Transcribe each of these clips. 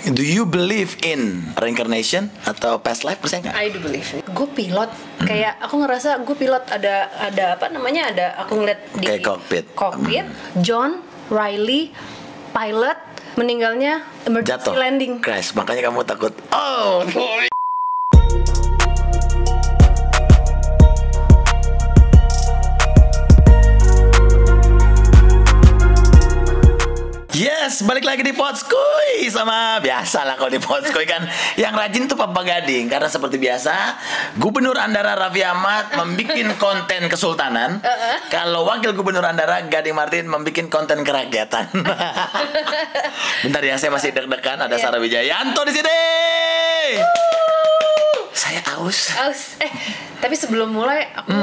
Do you believe in reincarnation atau past life, percaya nggak? I do believe it. Gue pilot, kayak aku ngerasa gue pilot, ada apa namanya, ada aku ngeliat di Kayak cockpit. John Riley pilot meninggalnya emergency Jatuh, landing. crash, makanya kamu takut. Oh, boy. Yes, balik lagi di Podskuy. Sama biasa lah kalau di Podskuy kan yang rajin tuh Papa Gading. Karena seperti biasa Gubernur Andara Raffi Ahmad membikin konten kesultanan. Kalau Wakil Gubernur Andara Gading Martin membikin konten kerakyatan. Bentar ya, saya masih deg-degan. Ada Sarah Wijayanto di sini. Saya aus. Tapi sebelum mulai aku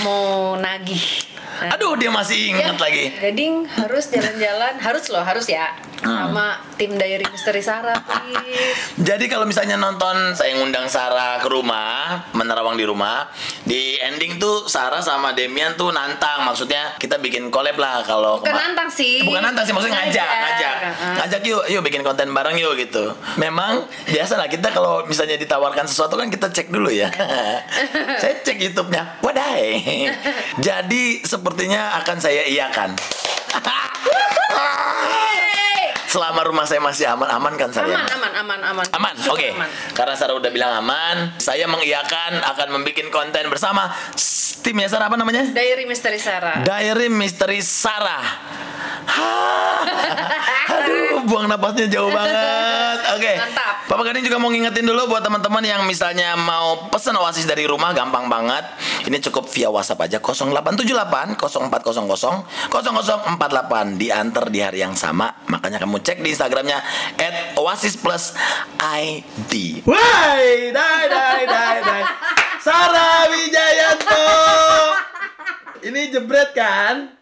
mau nagih. Aduh, dia masih ingat lagi. Gading harus jalan-jalan, harus ya, sama tim Diary Misteri Sarah, please. Jadi kalau misalnya nonton, saya ngundang Sarah ke rumah, menerawang di rumah. Di ending tuh Sarah sama Demian tuh nantang, maksudnya kita bikin collab lah kalau. Bukan nantang sih. Bukan nantang sih, maksudnya ngajak yuk bikin konten bareng yuk gitu. Memang biasa lah kita kalau misalnya ditawarkan sesuatu kan kita cek dulu ya. Saya cek YouTube-nya, wadai. Jadi sepertinya akan saya iakan. Selama rumah saya masih aman kan saya? Aman, oke. Karena Sarah udah bilang aman, saya mengiyakan akan membuat konten bersama timnya Sarah, apa namanya? Diary Misteri Sarah. Diary Misteri Sarah. Aduh, buang napasnya jauh banget. Oke. Mantap. Papa Gading juga mau ngingetin dulu buat teman-teman yang misalnya mau pesan Oasis dari rumah, gampang banget. Ini cukup via WhatsApp aja 0878 0400 0048, diantar di hari yang sama. Makanya kamu cek di Instagramnya @oasisplusid. Woi, dai. Sarah Wijayanto. Ini jebret kan?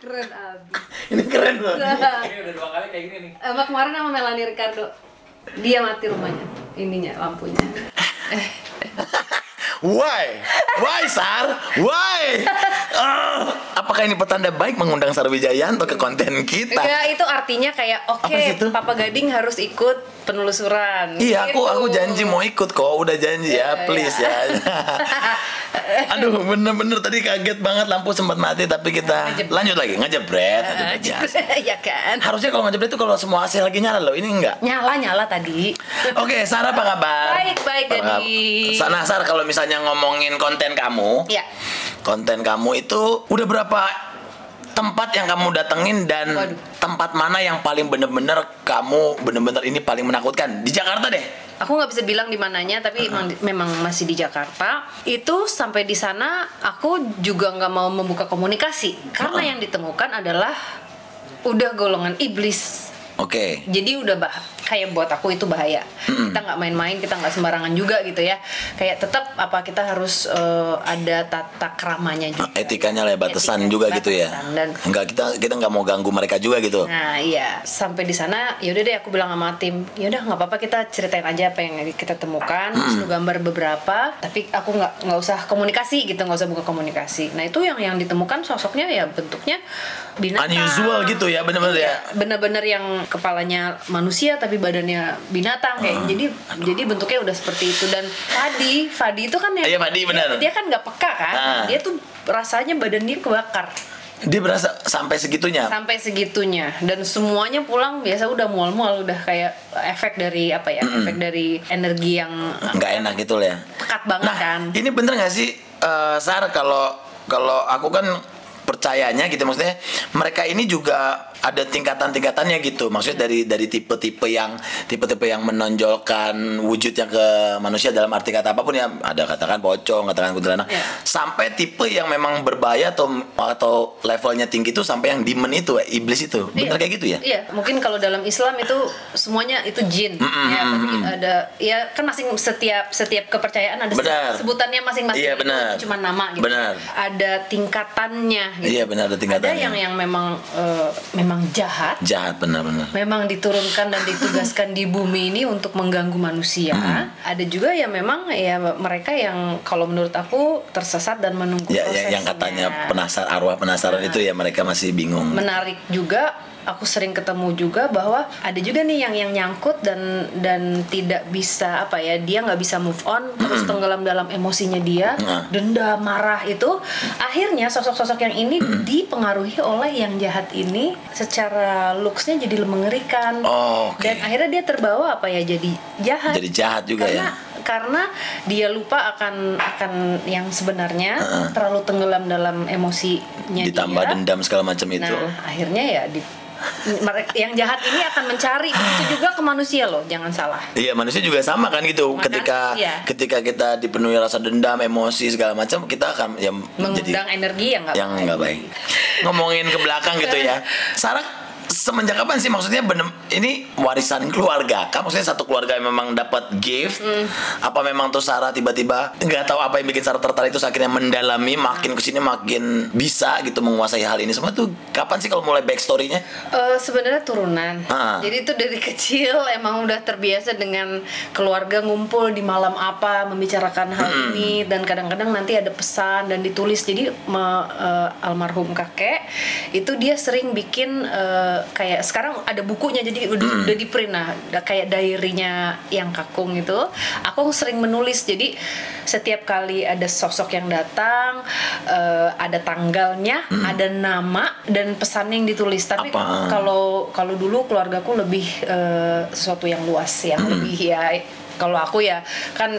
Keren abis. Ini keren loh. Ini udah 2 kali kayak gini nih. Kemarin sama Melanie Ricardo, dia mati rumahnya, ininya lampunya. Why, Sar? Why? Apakah ini petanda baik mengundang Sarah Wijayanto ke konten kita? Ya, itu artinya kayak Papa Gading harus ikut penelusuran. Iya, gitu. aku janji mau ikut kok, udah janji ya, please ya. Aduh, bener-bener tadi kaget banget, lampu sempat mati, tapi kita lanjut lagi ngejebret. Iya kan. Harusnya kalau ngejebret itu kalau semua AC lagi nyala loh, ini enggak. Nyala tadi. Oke, Sarah apa kabar? Baik, Gading. Nah, Sarah, kalau misalnya ngomongin konten kamu, ya. Konten kamu itu udah berapa tempat yang kamu datengin dan tempat mana yang paling bener-bener kamu bener-bener ini paling menakutkan di Jakarta deh? Aku nggak bisa bilang di mananya, tapi memang masih di Jakarta. Itu sampai di sana aku juga nggak mau membuka komunikasi karena yang ditemukan adalah udah golongan iblis. Oke. Jadi udah kayak buat aku itu bahaya. Kita nggak main-main, kita nggak sembarangan juga gitu ya. Kayak tetap kita harus ada tata keramanya juga. Etikanya lah, batasan juga gitu ya. Dan enggak, kita nggak mau ganggu mereka juga gitu. Nah iya, sampai di sana yaudah deh aku bilang sama tim, yaudah nggak apa-apa, kita ceritain aja apa yang kita temukan, terus gambar beberapa, tapi aku nggak usah komunikasi gitu, nggak usah buka komunikasi. Nah itu yang ditemukan sosoknya ya bentuknya binatang. Unusual gitu ya, bener-bener ya. Bener-bener yang kepalanya manusia tapi badannya binatang kayak. Jadi bentuknya udah seperti itu. Dan Fadi itu kan Iya, Fadi benar. Dia kan nggak peka kan. Dia tuh rasanya badan dia kebakar. Dia berasa sampai segitunya. Dan semuanya pulang biasa udah mual-mual, udah kayak efek dari efek dari energi yang nggak enak gitu lah ya. pekat banget kan. Ini bener nggak sih, Sar, kalau aku kan percayanya gitu, maksudnya mereka ini juga ada tingkatan-tingkatannya gitu. Maksudnya dari tipe-tipe yang menonjolkan wujudnya ke manusia dalam arti kata apapun ya. Ada katakan pocong, katakan kuntilanak, sampai tipe yang memang berbahaya atau levelnya tinggi itu sampai yang demon itu, iblis itu. Bener kayak gitu ya? Iya, mungkin kalau dalam Islam itu semuanya itu jin. Ya, tapi ada ya kan setiap kepercayaan ada sebutannya masing-masing. Iya, benar. Itu cuma nama gitu. Benar. Ada tingkatannya gitu. Iya, benar, ada tingkatannya. Ada yang memang jahat, benar-benar. memang diturunkan dan ditugaskan di bumi ini untuk mengganggu manusia. Ada juga yang memang ya mereka yang kalau menurut aku tersesat dan menunggu prosesnya. Yang katanya arwah penasaran itu ya, mereka masih bingung. Menarik juga aku sering ketemu juga bahwa ada juga nih yang nyangkut dan tidak bisa apa ya, dia nggak bisa move on, terus tenggelam dalam emosinya dia, dendam, marah itu. Akhirnya sosok-sosok yang ini dipengaruhi oleh yang jahat ini, secara looksnya jadi mengerikan. Dan akhirnya dia terbawa apa ya, jadi jahat. Jadi jahat juga karena dia lupa akan yang sebenarnya, terlalu tenggelam dalam emosinya, ditambah dia. dendam segala macam itu. Nah, akhirnya ya yang jahat ini akan mencari itu juga ke manusia loh, jangan salah. Iya, manusia juga sama kan gitu. Ketika kita dipenuhi rasa dendam, emosi segala macam, kita akan mengundang energi yang nggak baik. Ngomongin ke belakang gitu ya, Sarah semenjak kapan sih, maksudnya ini warisan keluarga kan, maksudnya satu keluarga yang memang dapat gift, apa memang tuh Sarah tiba-tiba nggak tahu apa yang bikin Sarah tertarik, terus akhirnya mendalami makin kesini makin bisa gitu menguasai hal ini semua tuh kapan sih kalau mulai backstory-nya? Sebenarnya turunan. Jadi itu dari kecil emang udah terbiasa dengan keluarga ngumpul di malam apa membicarakan hal ini, dan kadang-kadang nanti ada pesan dan ditulis. Jadi almarhum kakek itu dia sering bikin kayak sekarang ada bukunya, jadi udah di print, nah kayak diary-nya yang Kakung itu. Aku sering menulis, jadi setiap kali ada sosok yang datang, ada tanggalnya, ada nama dan pesan yang ditulis. Tapi kalau dulu keluargaku lebih sesuatu yang luas, yang lebih ya. Kalau aku ya kan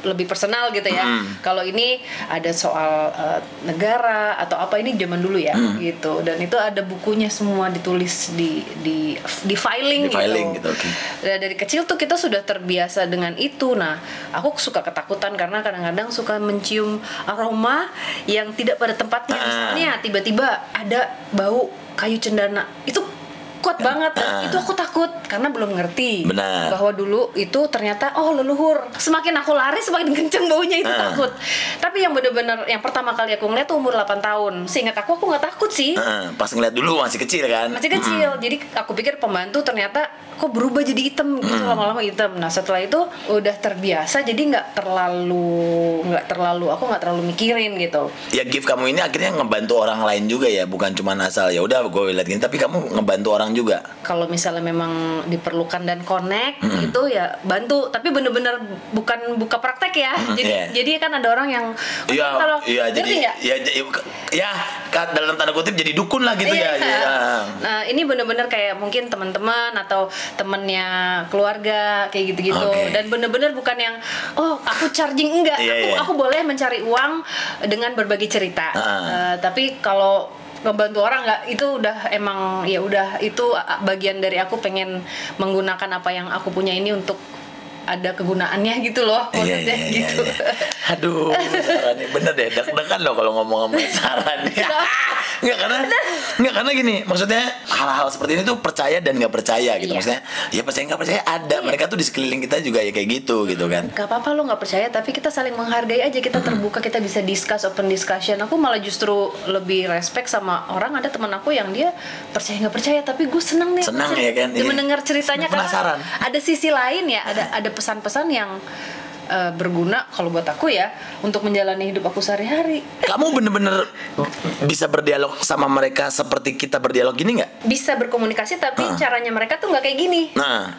lebih personal gitu ya. Kalau ini ada soal negara atau apa, ini zaman dulu ya gitu. Dan itu ada bukunya semua ditulis di filing gitu. Okay. Dan dari kecil tuh kita sudah terbiasa dengan itu. Nah, aku suka ketakutan karena kadang-kadang suka mencium aroma yang tidak pada tempatnya. Misalnya tiba-tiba ada bau kayu cendana. Itu kuat banget, itu aku takut karena belum ngerti. Benar. Bahwa dulu itu ternyata leluhur. Semakin aku lari semakin kenceng baunya, itu takut. Tapi yang benar-benar yang pertama kali aku ngeliat tuh umur 8 tahun. Seingat aku nggak takut sih. Pas ngeliat dulu masih kecil kan. Masih kecil. Jadi aku pikir pembantu, ternyata kok berubah jadi hitam gitu, lama-lama hitam. Nah, setelah itu udah terbiasa, jadi nggak terlalu aku nggak terlalu mikirin gitu. Ya, gift kamu ini akhirnya ngebantu orang lain juga ya, bukan cuma asal ya udah gue lihat gini, tapi kamu ngebantu orang juga. Kalau misalnya memang diperlukan dan connect itu ya bantu, tapi bener-bener bukan buka praktek ya. Jadi kan ada orang yang dalam tanda kutip jadi dukun lah gitu ya. Nah, ini bener-bener kayak mungkin teman-teman atau temennya keluarga kayak gitu-gitu. Dan bener-bener bukan yang aku charging, enggak. Aku boleh mencari uang dengan berbagi cerita. Tapi kalau ngebantu orang nggak, itu udah emang ya udah, itu bagian dari aku pengen menggunakan apa yang aku punya ini untuk ada kegunaannya gitu loh, maksudnya gitu. Aduh, Sarah nih bener deh, deg-degan loh kalau ngomong sama Sarah nih. Nggak karena gini, maksudnya hal-hal seperti ini tuh percaya dan nggak percaya gitu. Maksudnya ya percaya nggak percaya ada, mereka tuh di sekeliling kita juga ya kayak gitu kan. Gak apa-apa lo nggak percaya, tapi kita saling menghargai aja, kita terbuka, kita bisa discuss, open discussion. Aku malah justru lebih respect sama orang, ada teman aku yang dia percaya nggak percaya, tapi gue seneng nih ya kan, dia mendengar ceritanya, karena ada sisi lain ya, ada pesan-pesan yang berguna kalau buat aku ya, untuk menjalani hidup aku sehari-hari. Kamu bener-bener bisa berdialog sama mereka seperti kita berdialog gini nggak? Bisa berkomunikasi, tapi caranya mereka tuh nggak kayak gini.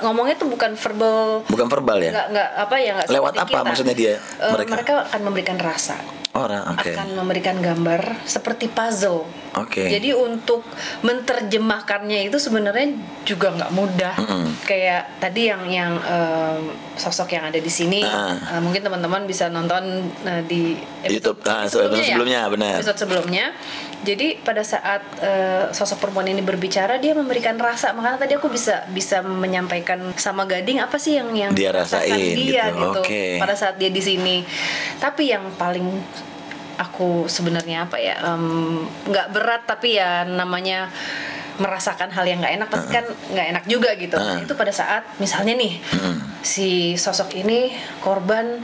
Ngomongnya tuh bukan verbal ya? Nggak apa ya, nggak lewat apa kita. Maksudnya dia mereka akan memberikan rasa. Akan memberikan gambar seperti puzzle. Jadi untuk menerjemahkannya itu sebenarnya juga nggak mudah. Kayak tadi yang sosok yang ada di sini, mungkin teman-teman bisa nonton di YouTube sebelumnya, benar. Episode sebelumnya. Jadi pada saat sosok perempuan ini berbicara, dia memberikan rasa. Makanya tadi aku bisa menyampaikan sama Gading apa sih yang dia rasain dia gitu. Pada saat dia di sini. Tapi yang paling aku sebenarnya apa ya, nggak berat, tapi ya namanya merasakan hal yang nggak enak pasti kan nggak enak juga gitu. Itu pada saat misalnya nih si sosok ini korban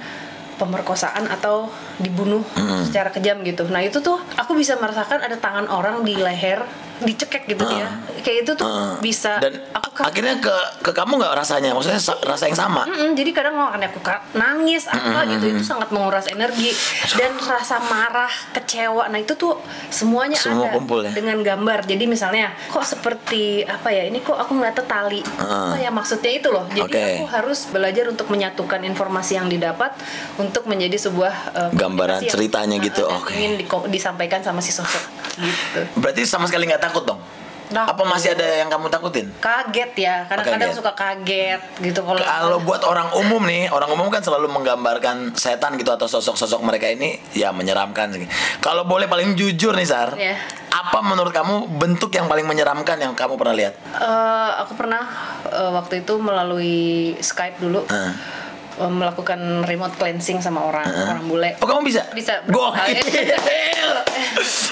pemerkosaan atau dibunuh secara kejam gitu. Nah itu tuh aku bisa merasakan ada tangan orang di leher dicekek gitu dia. Kayak itu tuh bisa. Dan akhirnya ke kamu nggak rasanya? Maksudnya rasa yang sama? Jadi kadang makanya aku nangis apa gitu, itu sangat menguras energi. Dan rasa marah, kecewa, nah itu tuh semuanya Semua ada kumpul ya? dengan gambar. Jadi misalnya kok seperti apa ya, ini kok aku ngeliatnya tali, apa ya maksudnya itu loh. Jadi aku harus belajar untuk menyatukan informasi yang didapat untuk menjadi sebuah gambaran komunikasi ceritanya yang, gitu. yang ingin disampaikan sama si sosok gitu. Berarti sama sekali nggak takut dong? Apa masih ada yang kamu takutin? Kaget ya, kadang-kadang suka kaget gitu kalau buat orang umum nih, orang umum kan selalu menggambarkan setan gitu atau sosok-sosok mereka ini ya menyeramkan. Kalau boleh paling jujur nih Sar, apa menurut kamu bentuk yang paling menyeramkan yang kamu pernah lihat? Aku pernah waktu itu melalui Skype dulu. Melakukan remote cleansing sama orang bule. Oh kamu bisa? Bisa. Gokil.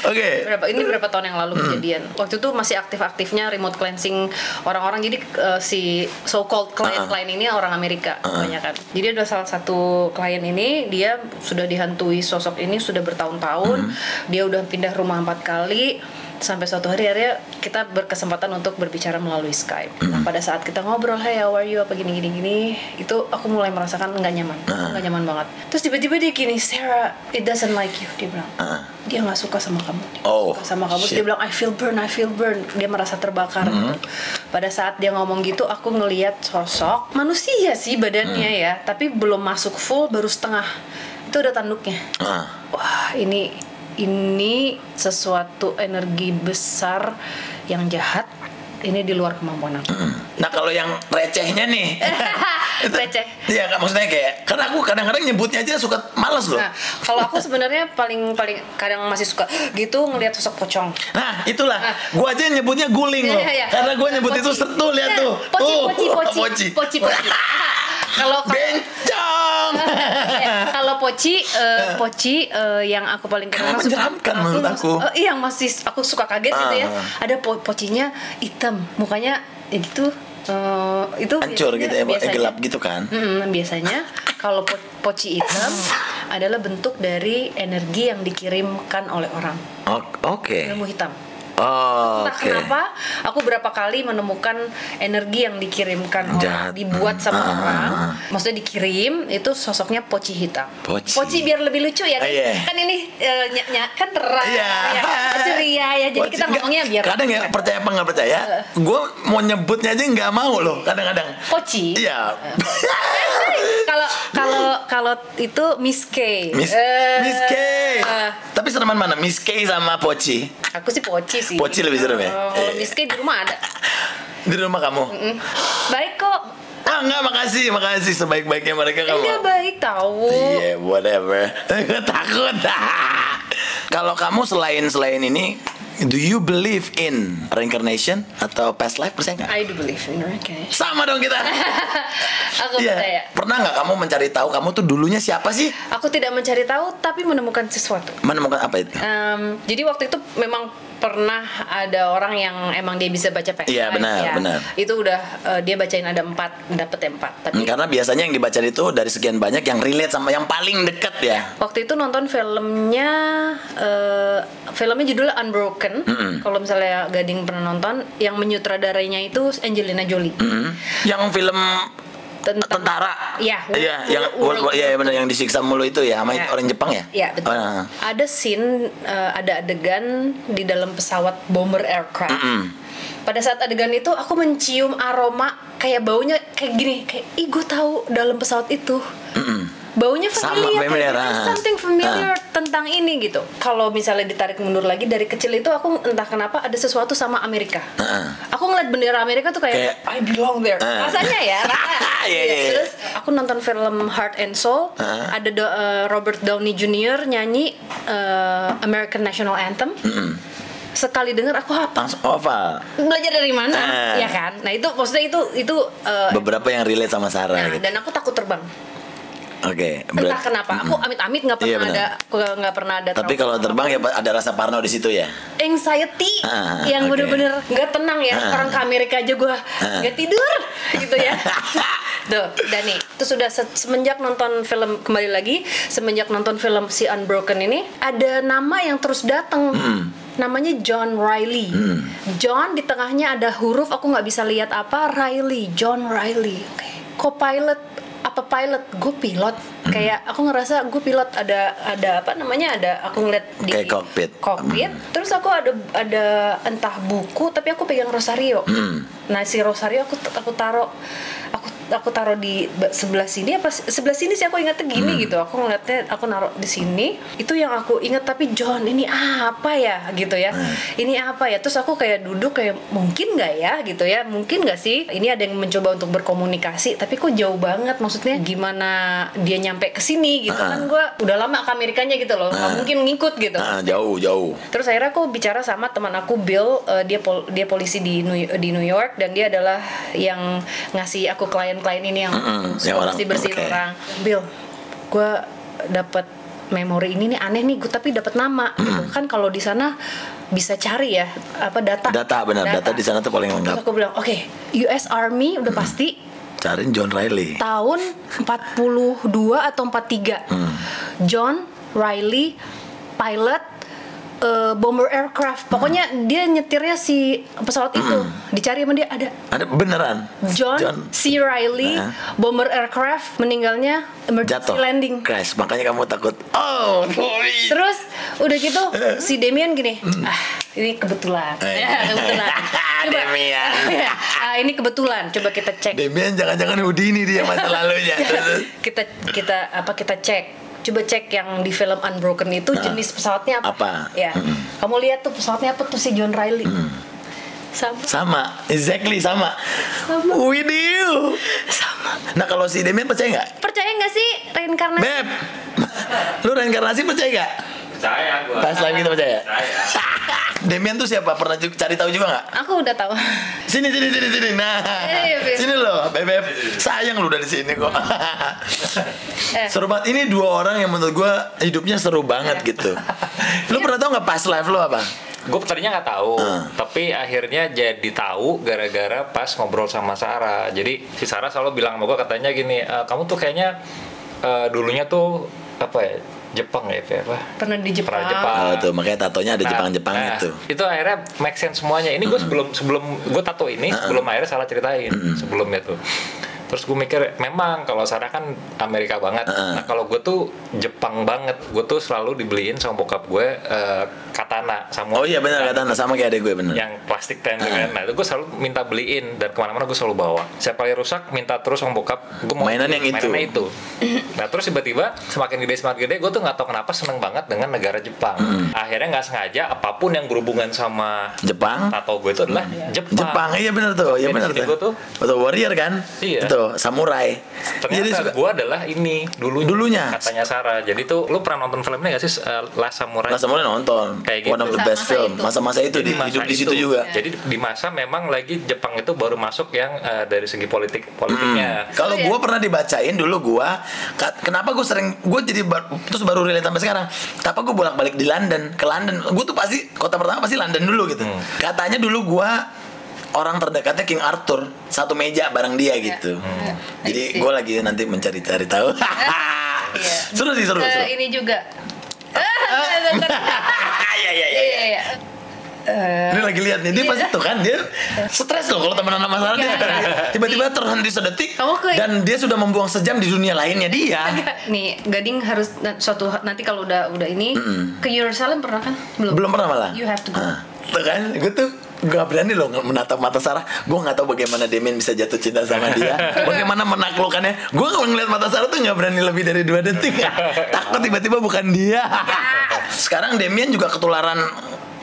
Oke. Ini berapa tahun yang lalu kejadian. Waktu itu masih aktif-aktifnya remote cleansing orang-orang. Jadi si so-called klien ini orang Amerika kebanyakan. Jadi ada salah satu klien ini, dia sudah dihantui sosok ini sudah bertahun-tahun. Dia udah pindah rumah 4 kali. Sampai suatu hari akhirnya kita berkesempatan untuk berbicara melalui Skype. Nah, pada saat kita ngobrol, hey how are you, apa gini, itu aku mulai merasakan nggak nyaman, nggak nyaman banget. Terus tiba-tiba dia gini, Sarah, it doesn't like you, dia bilang, dia nggak suka sama kamu, suka sama kamu. Terus dia bilang, I feel burn, dia merasa terbakar. Gitu. Pada saat dia ngomong gitu, aku ngelihat sosok manusia sih badannya ya, tapi belum masuk full, baru setengah. Itu udah tanduknya. Wah, ini sesuatu energi besar yang jahat. Ini di luar kemampuan aku. Nah kalau yang recehnya nih, receh. Iya maksudnya kayak, karena aku kadang-kadang nyebutnya aja suka malas loh. Nah, kalau aku sebenarnya paling kadang masih suka gitu ngelihat sosok pocong. Nah itulah, gua aja nyebutnya guling loh, karena gua nyebut itu tuh lihat tuh, poci. Kalau bencong. Kalau poci yang aku paling kenal menyeramkan menurut aku. Iya, masih aku suka kaget gitu ya. Ada pocinya hitam, mukanya ya gitu. Itu hancur gitu ya, biasanya, gelap gitu kan. Biasanya kalau poci hitam adalah bentuk dari energi yang dikirimkan oleh orang. Oke. Ilmu hitam. Entah kenapa aku berapa kali menemukan energi yang dikirimkan orang, dibuat sama orang, maksudnya dikirim itu sosoknya poci hitam. Poci biar lebih lucu ya kan? Kan ini kan terang, ceria ya. Jadi kita ngomongnya biar kadang ya percaya apa nggak percaya, gue mau nyebutnya aja nggak mau loh kadang-kadang. Poci. Iya. Kalau itu Miss K. Miss K. Tapi sereman mana? Miss K sama Poci? Aku sih Poci sih. Poci lebih serem ya? Kalau Miss K di rumah ada. Di rumah kamu? Baik kok. Enggak, makasih sebaik-baiknya mereka kamu. Enggak baik tahu. Iya, whatever. Takut. Kalau kamu selain ini, do you believe in reincarnation atau past life, percaya nggak? I do believe in reincarnation. Sama dong kita. Aku percaya. Pernah nggak kamu mencari tahu kamu tuh dulunya siapa sih? Aku tidak mencari tahu, tapi menemukan sesuatu. Menemukan apa itu? Jadi waktu itu memang pernah ada orang yang emang dia bisa baca past life. Iya benar. Itu udah dia bacain ada 4, dapet 4. Tapi karena biasanya yang dibaca itu dari sekian banyak yang relate sama yang paling dekat ya. Waktu itu nonton filmnya judulnya Unbroken. Kalau misalnya Gading pernah nonton, yang menyutradarainya itu Angelina Jolie. Yang film tentara. Iya, yang benar yang disiksa mulu itu ya sama orang Jepang ya? Iya, betul. Ada scene, ada adegan di dalam pesawat bomber aircraft. Pada saat adegan itu aku mencium aroma kayak baunya kayak gini, kayak gue tahu dalam pesawat itu. Baunya familiar, something familiar tentang ini gitu. Kalau misalnya ditarik mundur lagi dari kecil itu, aku entah kenapa ada sesuatu sama Amerika. Aku ngeliat bendera Amerika tuh kayak I belong there. Rasanya ya. Terus aku nonton film Heart and Soul, ada Robert Downey Jr. nyanyi American National Anthem. Sekali dengar aku hafal. Langsung hafal. Belajar dari mana? Ya kan. Nah itu maksudnya itu beberapa yang relate sama Sarah. Gitu. Dan aku takut terbang. Oke. Entah kenapa, aku amit-amit nggak pernah ada. Tapi kalau terbang ya ada rasa parno di situ ya. Anxiety yang bener-bener nggak tenang ya. Orang ke Amerika aja gue nggak tidur gitu ya. Tuh, Dani. Terus sudah semenjak nonton film, kembali lagi, semenjak nonton film si Unbroken ini, ada nama yang terus datang. Namanya John Riley. John di tengahnya ada huruf, aku nggak bisa lihat apa. Riley, John Riley. Co-pilot, apa pilot? Gue pilot. Kayak aku ngerasa gue pilot, ada apa namanya, ada aku ngeliat di kayak cockpit. Terus aku ada entah buku, tapi aku pegang rosario. Nah si rosario aku taruh di sebelah sini, apa sebelah sini sih aku ingatnya gini gitu. Aku ngeliatnya, aku naruh di sini. Itu yang aku ingat. Tapi John ini apa ya gitu ya, ini apa ya. Terus aku kayak duduk kayak, mungkin nggak ya gitu ya, mungkin nggak sih ini ada yang mencoba untuk berkomunikasi, tapi kok jauh banget, maksudnya gimana dia nyampe ke sini gitu. Kan gue udah lama ke Amerikanya gitu loh, nggak mungkin ngikut gitu. Jauh. Terus akhirnya aku bicara sama teman aku Bill, dia polisi di New York, dan dia adalah yang ngasih aku klien ini yang suka bersih orang. Bill, gue dapat memori ini nih aneh nih, gue tapi dapat nama gitu. Kan kalau di sana bisa cari ya, apa data di sana tuh paling lengkap. Terus aku bilang oke, US Army udah pasti, cariin John Riley tahun 42 atau 43. John Riley, pilot bomber aircraft. Pokoknya dia nyetirnya si pesawat itu. Dicari sama dia, ada beneran John C. Riley, bomber aircraft, meninggalnya emergency landing. Crash, makanya kamu takut. Terus udah gitu si Demian gini, ini kebetulan. Kebetulan. Coba, Demian. Ini kebetulan. Coba kita cek. Demian jangan-jangan Houdini dia masa lalunya. kita cek. Coba cek yang di film Unbroken itu jenis pesawatnya apa? Ya. Kamu lihat tuh pesawatnya apa tuh si John Riley. Sama. Exactly sama. Widih. Sama. Nah kalau si Demian percaya nggak? Percaya nggak sih reinkarnasi? Beb, lu reinkarnasi percaya nggak? Percaya gue. Pas lagi kita percaya. Percaya. Demian tuh siapa? Pernah cari tahu juga nggak? Aku udah tahu. Sini. Nah, sini loh, Beb. Sayang lu dari sini kok. Seru banget. Ini dua orang yang menurut gue hidupnya seru banget gitu. Lu pernah tahu nggak past life lu apa? Gue tadinya nggak tahu, tapi akhirnya jadi tahu gara-gara pas ngobrol sama Sarah. Jadi si Sarah selalu bilang sama gue, katanya gini, kamu tuh kayaknya dulunya tuh apa ya, Jepang ya, apa? Pernah di Jepang. Tuh makanya tatonya ada Jepang itu. Itu akhirnya make sense semuanya. Ini gue sebelum gue tato ini, sebelum akhirnya salah ceritain sebelumnya tuh. Terus gue mikir, memang kalau Sarah kan Amerika banget. Nah kalau gue tuh Jepang banget. Gue tuh selalu dibeliin sama bokap gue katana. Oh iya benar, katana sama kayak adek gue benar. Yang plastik kan. Nah itu gue selalu minta beliin, dan kemana-mana gue selalu bawa. Setiap kali rusak minta terus sama bokap, gue mau mainannya itu. Nah terus tiba-tiba semakin gede gue tuh nggak tahu kenapa seneng banget dengan negara Jepang. Akhirnya nggak sengaja apapun yang berhubungan sama Jepang, tato gue itu adalah Jepang. Iya benar tuh. Iya benar tuh. Betul, warrior kan? Iya. Itu samurai. Ternyata gue adalah ini dulunya katanya Sarah. Jadi tuh lu pernah nonton filmnya nggak sih, Last Samurai? Last Samurai nonton. Kayak gitu. One of the best film. Masa-masa itu di hidup di situ juga. Jadi di masa memang lagi Jepang itu baru masuk yang dari segi politiknya. Kalau gue pernah dibacain dulu gue, kenapa gue sering, gue jadi terus baru relate sampai sekarang. Kenapa gue bolak-balik di London, ke London? Gue tuh pasti kota pertama pasti London dulu gitu. Katanya dulu gue orang terdekatnya King Arthur, satu meja bareng dia gitu. Jadi gue lagi nanti mencari-cari tahu. Seru. Ini juga. Iya. Ini lagi lihat nih, dia pasti tuh kan, dia stres loh kalau temenan sama Sarah, dia tiba-tiba terhenti sedetik dan dia sudah membuang sejam di dunia lainnya dia. Nih, Gading harus nanti kalau udah ini ke Yerusalem pernah kan? Belum pernah malah. You have to go. Tuh kan, gue tuh gak berani loh menatap mata Sarah. Gue gak tahu bagaimana Demian bisa jatuh cinta sama dia, bagaimana menaklukkannya. Gue kalau ngeliat mata Sarah tuh gak berani lebih dari 2 detik. Takut tiba-tiba bukan dia. Sekarang Demian juga ketularan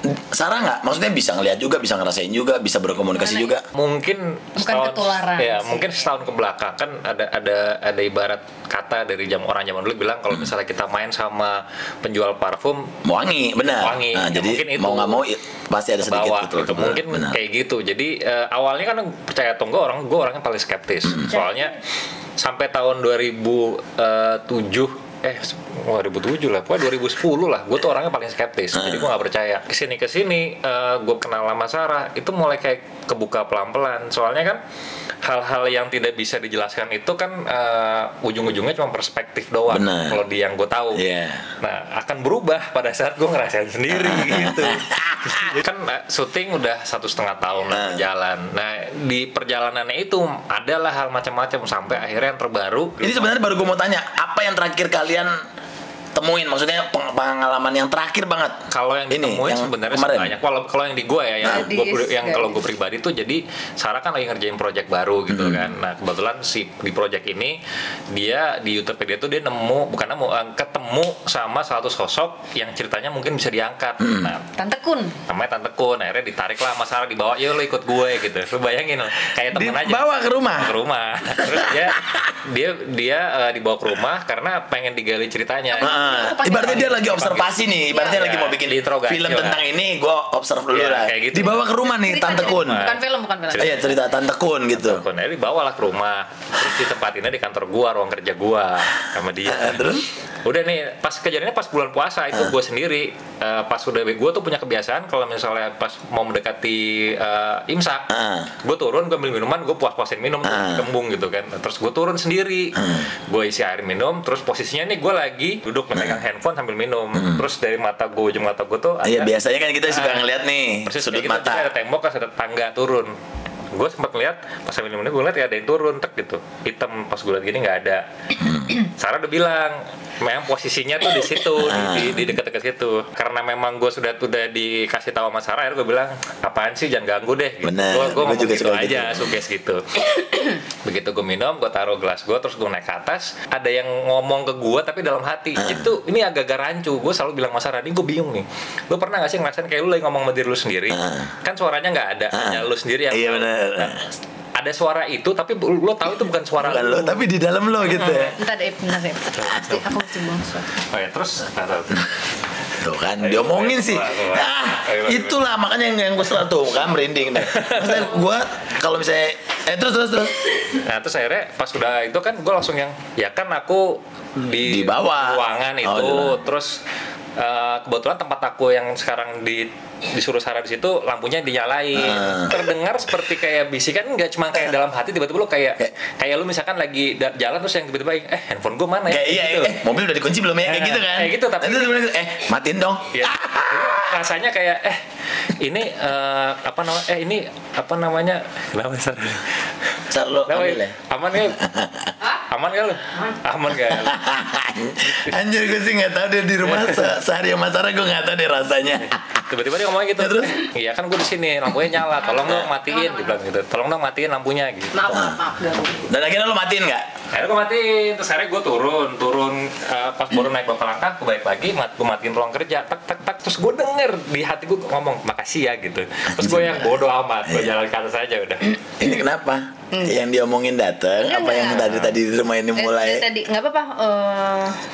Sarah nggak? Maksudnya bisa ngeliat juga, bisa ngerasain juga, bisa berkomunikasi juga. Mungkin bukan ketularan. Ya, mungkin setahun ke belakang kan ada ibarat kata dari orang zaman dulu bilang kalau misalnya kita main sama penjual parfum wangi, benar. Wangi. Nah, ya, jadi mau nggak mau pasti ada sedikit bawa, gitu. Mungkin benar. Kayak gitu. Jadi awalnya kan percaya atau enggak gue orangnya paling skeptis. Soalnya sampai tahun 2007 2007 lah, pokoknya 2010 lah. Gue tuh orangnya paling skeptis, jadi gue nggak percaya. Kesini gue kenal sama Sarah, itu mulai kayak kebuka pelan-pelan. Soalnya kan hal-hal yang tidak bisa dijelaskan itu kan ujung-ujungnya cuma perspektif doang. Kalau di yang gue tahu, nah akan berubah pada saat gue ngerasain sendiri gitu. Kan syuting udah 1,5 tahun berjalan. Nah di perjalanannya itu adalah hal macam-macam sampai akhirnya yang terbaru. Ini sebenarnya baru gue mau tanya, apa yang terakhir kalian temuin, maksudnya pengalaman yang terakhir banget? Kalau yang ditemuin sebenarnya banyak. Kalau yang di gue ya, yang kalau gue pribadi tuh, jadi Sarah kan lagi ngerjain project baru gitu kan. Nah kebetulan di project ini dia di YouTube dia tuh dia ketemu sama satu sosok yang ceritanya mungkin bisa diangkat. Nah, Tante Kun. Namanya Tante Kun. Akhirnya ditarik lah sama Sarah, dibawa, yuk lo ikut gue gitu. Lo bayangin lo, kayak temen aja. Dibawa ke rumah. Terus dia dibawa ke rumah karena pengen digali ceritanya. Ibaratnya dia lagi observasi nih, ibaratnya lagi mau bikin film tentang ini, gue observe dulu lah. Gitu. Dibawa ke rumah nih Tante Kun. Bukan film. Iya, cerita Tante Kun gitu. Jadi dibawalah ke rumah, terus ditempatinnya di kantor gua, ruang kerja gua sama dia. Terus udah nih, pas kejadiannya pas bulan puasa itu gua sendiri, pas udah gua tuh punya kebiasaan kalau misalnya pas mau mendekati imsak, gua turun, gua ambil minuman, gua puas-puasin minum, kembung gitu kan. Terus gua turun sendiri, gua isi air minum, terus posisinya nih gua lagi duduk memegang handphone sambil minum. Terus dari ujung mata gua tuh ada, biasanya kan kita suka ngeliat nih sudut gitu, mata. ada tembok, ada tangga turun. Gue sempat ngeliat pas sambil minum, gue ngeliat ya ada yang turun gitu, hitam. Pas gue liat gini nggak ada. Sarah udah bilang memang posisinya tuh di situ, di dekat-dekat situ. Karena memang gue sudah dikasih tahu sama Sarah, gue bilang apaan sih, jangan ganggu deh gitu. Gue ngomong gitu aja, suges gitu. Begitu gue minum, gue taruh gelas gue, terus gue naik ke atas, ada yang ngomong ke gue tapi dalam hati. Itu ini agak-agak rancu. Gue selalu bilang sama Sarah, ini gue bingung nih, lu pernah gak sih ngerasain kayak lu lagi ngomong sama diri lu sendiri, kan suaranya nggak ada, hanya lu sendiri yang Nah, ada suara itu, tapi lo tahu itu bukan suara lo, tapi di dalam lo gitu ya. Bentar deh. Pasti aku mesti buang suara. Oh ya, terus tuh kan diomongin sih. Itulah makanya yang gue selalu tuh kan merinding deh. Maksudnya gue kalau misalnya terus. Nah terus akhirnya pas udah itu kan gue langsung yang, ya kan aku di bawah ruangan itu, terus kebetulan tempat aku yang sekarang disuruh Sarah di situ lampunya dinyalain. Terdengar seperti kayak bisikan, nggak cuma kayak dalam hati, tiba-tiba lu kayak lu misalkan lagi jalan terus yang tiba-tiba handphone gue mana ya? Kayak gitu. Mobil udah dikunci belum ya? Kayak gitu kan? Kayak gitu, tapi matiin dong. Ya, rasanya kayak ini apa namanya? Kenapa Sarah? Sarlo ambil ya? Aman gak? Aman gak lu? Aman gak? Anjir, gue sih gak tahu deh di rumah sehari sama Sarah, gue gak tahu deh rasanya. Tiba-tiba dia ngomongnya gitu. Terus? Iya kan gue di sini, lampunya nyala, tolong dong matiin, dia bilang gitu. Tolong dong matiin lampunya gitu. Maaf. Dan akhirnya lo matiin nggak? Akhirnya gue matiin, terus akhirnya gue turun pas baru naik beberapa langkah, gue balik lagi, gue matiin ruang kerja, tak, terus gue denger di hati gue ngomong makasih ya gitu. Terus gue yang bodoh amat, gue jalan ke atas aja udah. Ini kenapa? Yang diomongin dateng, apa yang tadi di rumah ini mulai? Tadi nggak apa-apa,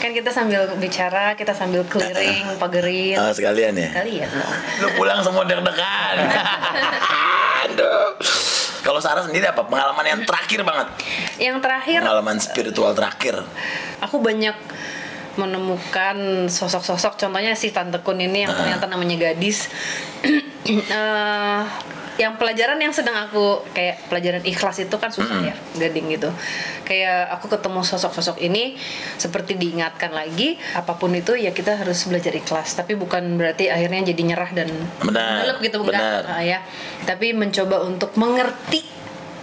kan kita sambil bicara, kita sambil clearing, pagerin. Oh, sekalian ya? Sekalian. Lu pulang semua deg-degan. Aduh. Kalau Sarah sendiri apa pengalaman yang terakhir banget? Yang terakhir, pengalaman spiritual terakhir. aku banyak menemukan sosok-sosok, contohnya si Tante Kun ini yang ternyata namanya gadis. Yang pelajaran yang sedang aku, kayak pelajaran ikhlas itu kan susah ya, gading gitu. Kayak aku ketemu sosok-sosok ini, seperti diingatkan lagi, apapun itu ya kita harus belajar ikhlas. Tapi bukan berarti akhirnya jadi nyerah dan melep gitu, enggak ya. Tapi mencoba untuk mengerti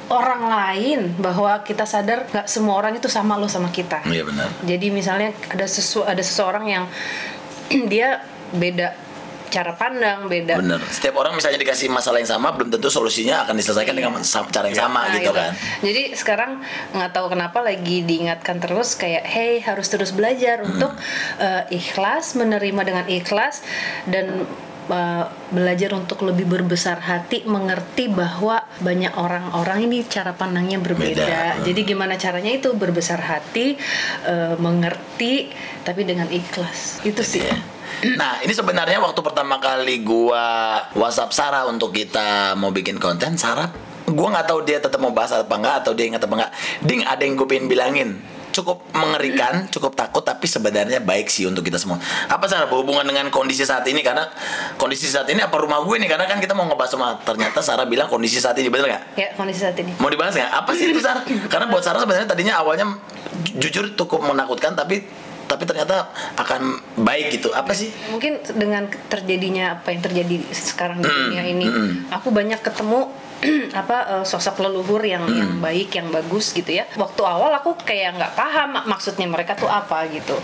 orang lain, bahwa kita sadar gak semua orang itu sama lo sama kita. Iya benar. Jadi misalnya ada seseorang yang dia beda cara pandang, beda. Bener. Setiap orang misalnya dikasih masalah yang sama, belum tentu solusinya akan diselesaikan dengan cara yang sama gitu kan. Jadi sekarang nggak tahu kenapa lagi diingatkan terus kayak, hey harus terus belajar untuk ikhlas, menerima dengan ikhlas, dan belajar untuk lebih berbesar hati, mengerti bahwa banyak orang-orang ini cara pandangnya berbeda. Jadi gimana caranya itu berbesar hati, mengerti, tapi dengan ikhlas. Itu sih. Nah, ini sebenarnya waktu pertama kali gua WhatsApp Sarah untuk kita mau bikin konten, Sarah, gua nggak tahu dia tetap mau bahas apa enggak, atau dia ingat apa enggak. Ding, ada yang gue pengen bilangin. cukup mengerikan, cukup takut, tapi sebenarnya baik sih untuk kita semua. Apa Sarah berhubungan dengan kondisi saat ini? Karena kondisi saat ini apa rumah gue nih? Karena kan kita mau ngebahas sama, ternyata Sarah bilang kondisi saat ini, bener nggak? Ya, kondisi saat ini. Mau dibahas nggak? Apa sih itu Sarah? Karena buat Sarah sebenarnya tadinya awalnya jujur cukup menakutkan, tapi ternyata akan baik gitu. Apa sih? Mungkin dengan terjadinya apa yang terjadi sekarang di dunia ini, aku banyak ketemu sosok leluhur yang baik, yang bagus gitu ya. Waktu awal aku kayak nggak paham maksudnya mereka tuh apa gitu.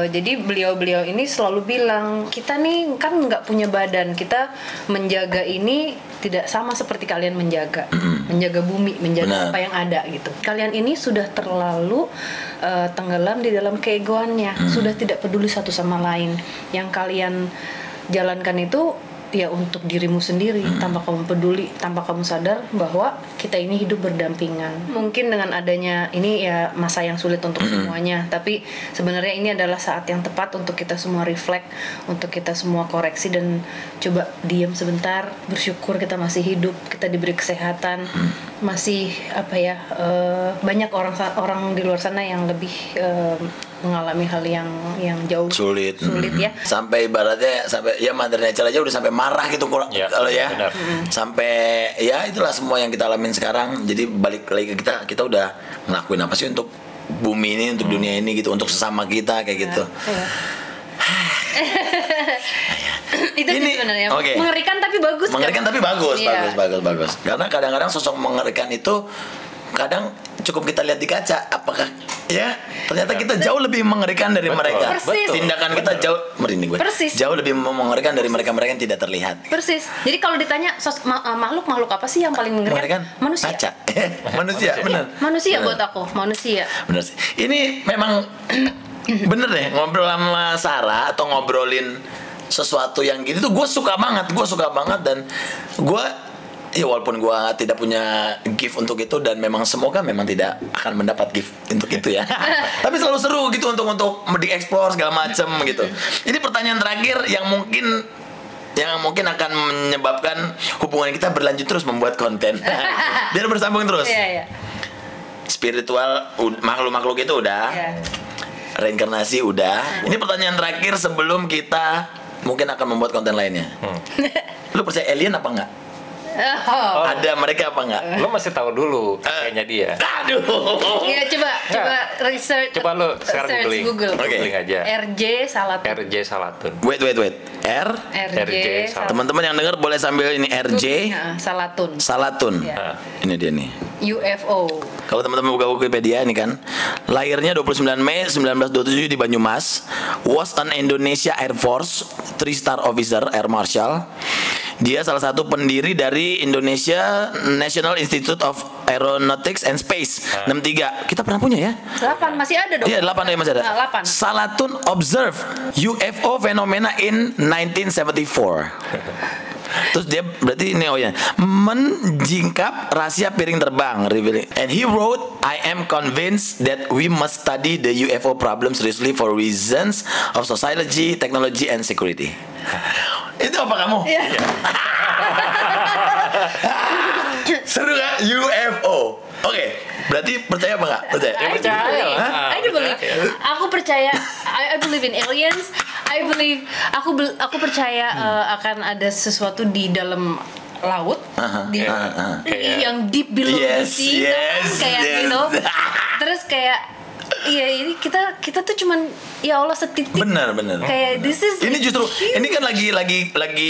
Jadi beliau-beliau ini selalu bilang, kita nih kan nggak punya badan, kita menjaga ini tidak sama seperti kalian menjaga bumi, menjaga apa yang ada gitu. Kalian ini sudah terlalu tenggelam di dalam keegoannya, sudah tidak peduli satu sama lain. Yang kalian jalankan itu ya untuk dirimu sendiri, tanpa kamu peduli, tanpa kamu sadar bahwa kita ini hidup berdampingan. Mungkin dengan adanya ini ya masa yang sulit untuk semuanya, tapi sebenarnya ini adalah saat yang tepat untuk kita semua reflect, untuk kita semua koreksi dan coba diam sebentar, bersyukur kita masih hidup, kita diberi kesehatan, masih banyak orang di luar sana yang lebih mengalami hal yang jauh sulit ya. Sampai ibaratnya ya Mother Nature aja udah sampai marah gitu kalau ya. Sampai ya itulah semua yang kita alamin sekarang. Jadi balik lagi ke kita udah ngelakuin apa sih untuk bumi ini, untuk dunia ini gitu, untuk sesama kita kayak gitu. Itu ini, sebenarnya mengerikan tapi bagus. Mengerikan tapi bagus. Karena kadang-kadang sosok mengerikan itu kadang cukup kita lihat di kaca, apakah ya ternyata kita jauh lebih mengerikan dari mereka. Persis. Tindakan kita jauh merinding gue. Jauh lebih mengerikan dari mereka-mereka yang tidak terlihat. Persis. Jadi kalau ditanya makhluk apa sih yang paling mengerikan? Manusia. Kaca. Manusia, benar. Manusia buat aku, manusia. Benar sih. Ini memang bener deh, ngobrol sama Sarah atau ngobrolin sesuatu yang gitu tuh gue suka banget dan gue ya walaupun gue tidak punya gift untuk itu dan memang semoga memang tidak akan mendapat gift untuk itu ya. Tapi selalu seru gitu untuk dieksplor segala macem gitu. Ini pertanyaan terakhir yang mungkin akan menyebabkan hubungan kita berlanjut terus membuat konten. Biar bersambung terus. Spiritual makhluk-makhluk itu udah. Reinkarnasi udah. Ini pertanyaan terakhir sebelum kita mungkin akan membuat konten lainnya. Lu percaya alien apa enggak? Ada mereka apa enggak? Lo masih tahu dulu kayaknya dia. Aduh. Iya coba research. Coba lo sekarang Google. Googling aja. RJ Salatun. Wait. RJ Salatun. Teman-teman yang dengar boleh sambil ini RJ Salatun. Ya. Ini dia nih. UFO. Kalau teman-teman buka Wikipedia ini kan, lahirnya 29 Mei 1927 di Banyumas, was an Indonesia Air Force 3-star officer, Air Marshal. Dia salah satu pendiri dari Indonesia National Institute of Aeronautics and Space 63. Kita pernah punya ya? 8 masih ada dong. Iya 8 ya masih ada. 8. Salatun observe UFO phenomena in 1974. Terus dia berarti ini menjingkap rahasia piring terbang, revealing. And he wrote, I am convinced that we must study the UFO problem seriously for reasons of sociology, technology, and security. Itu apa kamu? Iya. Seru gak? UFO. Oke, berarti percaya apa enggak? Percaya? Ya, percaya. I do believe. Aku percaya. I believe in aliens. I believe. Aku percaya akan ada sesuatu di dalam laut, yang deep below the sea, kayak gitu. Terus kayak iya ini kita tuh cuman ya Allah setitik. Benar. Kayak ini justru ini kan lagi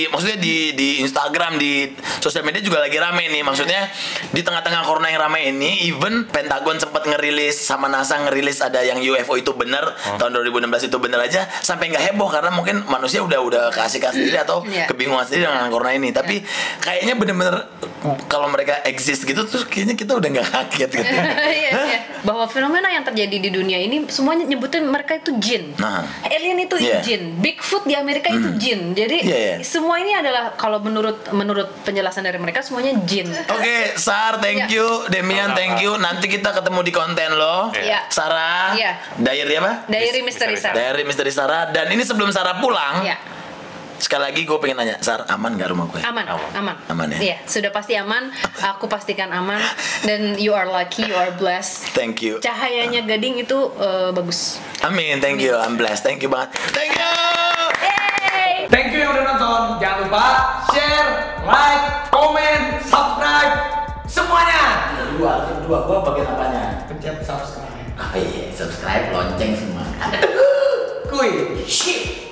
maksudnya di Instagram, di sosial media juga lagi rame nih. Maksudnya di tengah-tengah corona yang rame ini, even Pentagon sempat ngerilis sama NASA ngerilis ada yang UFO itu benar tahun 2016 itu benar aja, sampai nggak heboh karena mungkin manusia udah keasikan sendiri atau kebingungan sendiri dengan corona ini. Tapi kayaknya bener-bener kalau mereka exist gitu terus kayaknya kita udah nggak kaget gitu. Bahwa fenomena yang terjadi di dunia ini semuanya nyebutin mereka itu jin. Alien itu jin. Bigfoot di Amerika itu jin. Jadi semua ini adalah kalau menurut penjelasan dari mereka semuanya jin. Oke, Sar, thank you. Demian, thank you. Nanti kita ketemu di konten lo. Sarah. Diary apa? Diary Misteri Sarah. Diary Misteri Sarah. Dan ini sebelum Sarah pulang. sekali lagi gue pengen nanya, Sar, aman nggak rumah gue? Aman. Aman ya? Iya, sudah pasti aman. Aku pastikan aman. Dan you are lucky, you are blessed. Thank you. Cahayanya Gading itu bagus. Amin, thank you, I'm blessed, thank you banget. Thank you. Yay! Thank you yang udah nonton. Jangan lupa share, like, comment, subscribe, semuanya. Dua, gue bagian apanya? Pencet subscribe. Apa ya? Subscribe, lonceng semua. Kuy, shit.